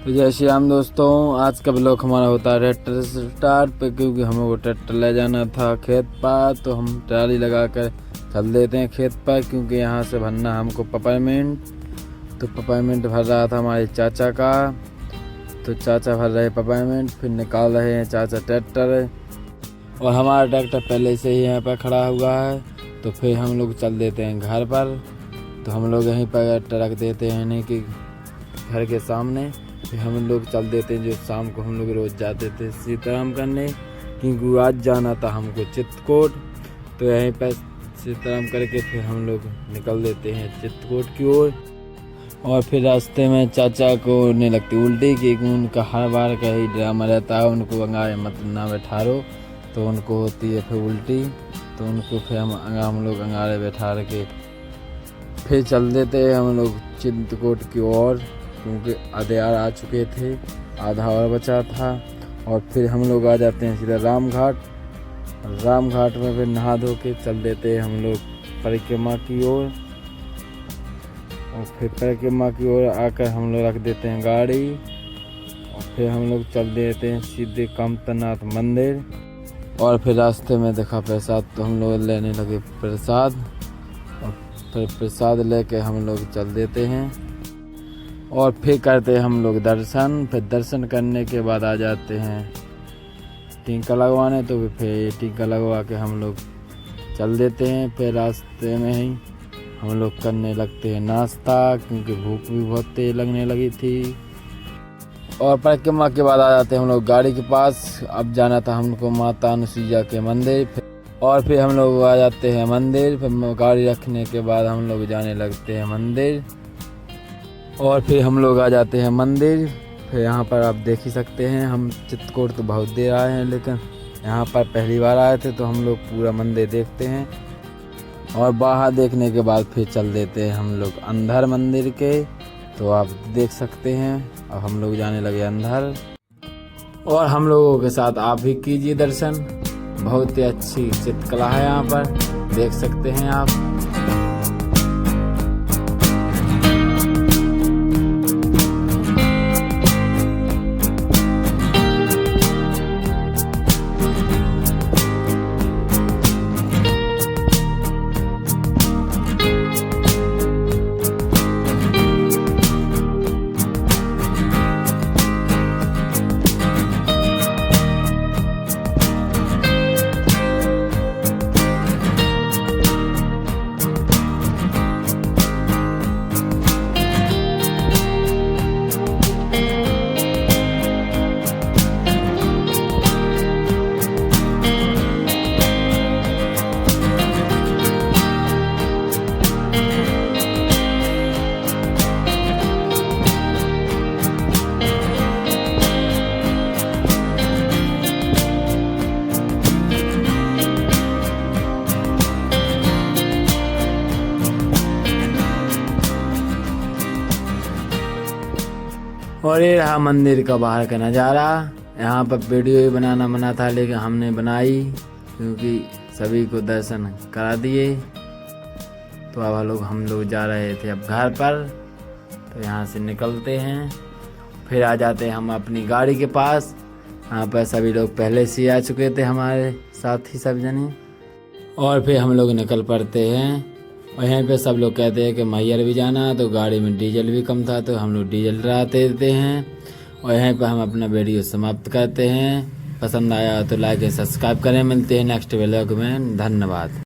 तो जय श्री राम दोस्तों, आज का ब्लॉग हमारा होता है ट्रैक्टर स्टार्ट पे, क्योंकि हमें वो ट्रैक्टर ले जाना था खेत पर। तो हम ट्राली लगा कर चल देते हैं खेत पर, क्योंकि यहाँ से भरना हमको पेपरमेंट। तो पेपरमेंट भर रहा था हमारे चाचा का, तो चाचा भर रहे पेपरमेंट, फिर निकाल रहे हैं चाचा ट्रैक्टर। और हमारा ट्रैक्टर पहले से ही यहाँ पर खड़ा हुआ है। तो फिर हम लोग चल देते हैं घर पर। तो हम लोग यहीं पर रख देते हैं, नहीं कि घर के सामने। फिर हम लोग चल देते हैं, जो शाम को हम लोग रोज़ जाते थे सीताराम करने, क्योंकि आज जाना था हमको चित्रकूट। तो यहीं पर सीताराम करके फिर हम लोग निकल देते हैं चित्रकूट की ओर। और फिर रास्ते में चाचा को होने लगती उल्टी, क्योंकि उनका हर बार का ही ड्रामा रहता है, उनको अंगारे मत ना बैठारो, तो उनको होती है फिर उल्टी। तो उनको फिर हम लोग अंगारे बैठा के फिर चल देते हैं हम लोग चित्रकूट की ओर, क्योंकि आधेयार आ चुके थे, आधा और बचा था। और फिर हम लोग आ जाते हैं सीधा रामघाट। रामघाट में फिर नहा धो के चल देते हैं हम लोग परिक्रमा की ओर। और फिर परिक्रमा की ओर आकर हम लोग रख देते हैं गाड़ी, और फिर हम लोग चल देते हैं सीधे कामतनाथ मंदिर। और फिर रास्ते में देखा प्रसाद, तो हम लोग लेने लगे प्रसाद। और फिर प्रसाद लेके हम लोग चल देते हैं, और फिर करते हैं हम लोग दर्शन। फिर दर्शन करने के बाद आ जाते हैं टीका लगवाने। तो फिर टीका लगवा के हम लोग चल देते हैं। फिर रास्ते में ही हम लोग करने लगते हैं नाश्ता, क्योंकि भूख भी बहुत तेज लगने लगी थी। और परिक्रमा के बाद आ जाते हैं हम लोग गाड़ी के पास। अब जाना था हमको माता अनुसुईया के मंदिर। और फिर हम लोग आ जाते हैं मंदिर। फिर गाड़ी रखने के बाद हम लोग जाने लगते हैं मंदिर। और फिर हम लोग आ जाते हैं मंदिर। फिर यहाँ पर आप देख ही सकते हैं, हम चित्रकूट तो बहुत देर आए हैं, लेकिन यहाँ पर पहली बार आए थे, तो हम लोग पूरा मंदिर देखते हैं। और बाहर देखने के बाद फिर चल देते हैं हम लोग अंदर मंदिर के। तो आप देख सकते हैं, अब हम लोग जाने लगे अंदर। और हम लोगों के साथ आप भी कीजिए दर्शन। बहुत ही अच्छी चित्रकला है यहाँ पर, देख सकते हैं आप। और ये रहा मंदिर का बाहर का नज़ारा। यहाँ पर वीडियो ही बनाना मना था, लेकिन हमने बनाई, क्योंकि सभी को दर्शन करा दिए। तो अब हम लोग जा रहे थे अब घर पर। तो यहाँ से निकलते हैं, फिर आ जाते हैं हम अपनी गाड़ी के पास। यहाँ पर सभी लोग पहले से आ चुके थे, हमारे साथी सब जने। और फिर हम लोग निकल पड़ते हैं। और यहाँ पे सब लोग कहते हैं कि मैहर भी जाना, तो गाड़ी में डीजल भी कम था, तो हम लोग डीजल डलाते देते हैं। और यहाँ पे हम अपना वीडियो समाप्त करते हैं। पसंद आया तो लाइक और सब्सक्राइब करें। मिलते हैं नेक्स्ट व्लॉग में। धन्यवाद।